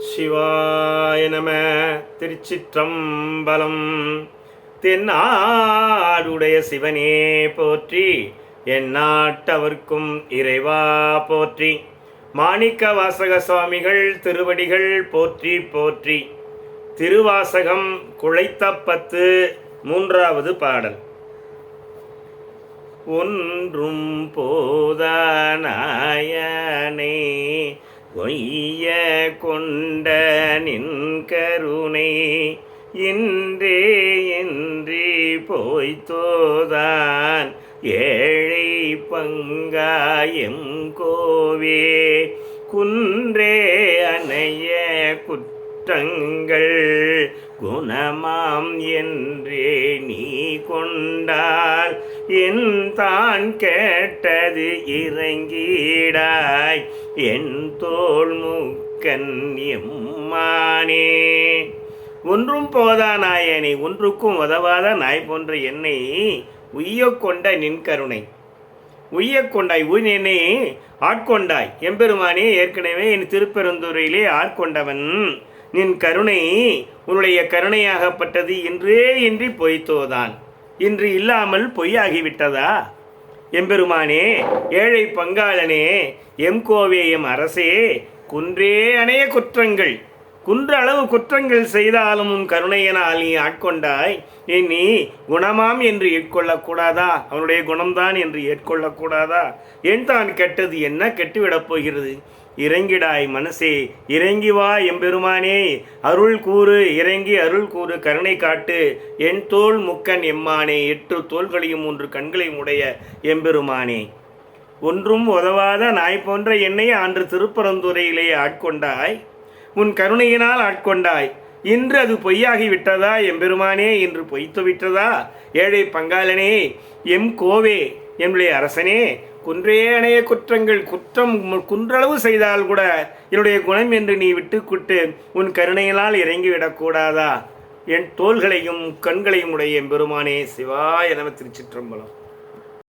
சிவாய நம. திருச்சிற்றம்பலம். தென்னாடுடைய சிவனே போற்றி, எந்நாட்டவர்க்கும் இறைவா போற்றி. மாணிக்க வாசக சுவாமிகள் திருவடிகள் போற்றி போற்றி. திருவாசகம் குழைத்தப்பத்து 3வது பாடல். ஒன்றும் போதானாயனே ஒய்ய கொண்ட நின் கருணை இன்றே இன்றி போய்த்தோதான் ஏழை பங்காயம் கோவே குன்றே அணைய குற்றங்கள் குணமாம் என்றே நீ கொண்டால் என் தான் கேட்டது இறங்கிடாய் என் தோள் முக்கன் எம்மானே. ஒன்றும் போதா நாயனை, ஒன்றுக்கும் உதவாத நாய் போன்ற என்னை உய்ய கொண்ட நின் கருணை. உய்ய கொண்டாய், என்னை ஆட்கொண்டாய் எம்பெருமானே. ஏற்கனவே என் திருப்பெருந்துறையிலே ஆட்கொண்டவன் நின் கருணை உன்னுடைய கருணையாகப்பட்டது இன்றே இன்றி பொய்த்தோதான். இன்று இல்லாமல் பொய்யாகிவிட்டதா எம்பெருமானே. ஏழை பங்காளனே, எம் கோவே எம் அரசே, குன்றே அணைய குற்றங்கள், குன்ற அளவு குற்றங்கள் செய்தாலும் உன் கருணையினால் நீ ஆட்கொண்டாய். நீ குணமாம் என்று ஏற்கொள்ளக்கூடாதா? அவனுடைய குணம்தான் என்று ஏற்கொள்ளக்கூடாதா? என் தான் கெட்டது என்ன கெட்டுவிடப் போகிறது? இறங்கிடாய் மனசே, இறங்கி வா எம்பெருமானே. அருள் கூறு, இறங்கி அருள் கூறு, கருணை காட்டு. என் தோள் முக்கன் எம்மானே, 8 தோள்களையும் 3 கண்களையும் உடைய எம்பெருமானே. ஒன்றும் உதவாத நாய் போன்ற என்னை அன்று திருப்பரந்துரையிலே ஆட்கொண்டாய். உன் கருணையினால் ஆட்கொண்டாய். இன்று அது பொய்யாகி விட்டதா எம்பெருமானே? இன்று பொய்த்து விட்டதா? ஏழை பங்காளனே, எம் கோவே, என்னுடைய அரசனே, குன்றே அணைய குற்றங்கள், குற்றம் குன்றளவு செய்தால் கூட என்னுடைய குணம் என்று நீ விட்டுக்குட்டு உன் கருணையினால் இறங்கிவிடக்கூடாதா? என் தோள்களையும் கண்களையும் உடைய எம்பெருமானே. சிவாய நம. திருச்சிற்றம்பலம்.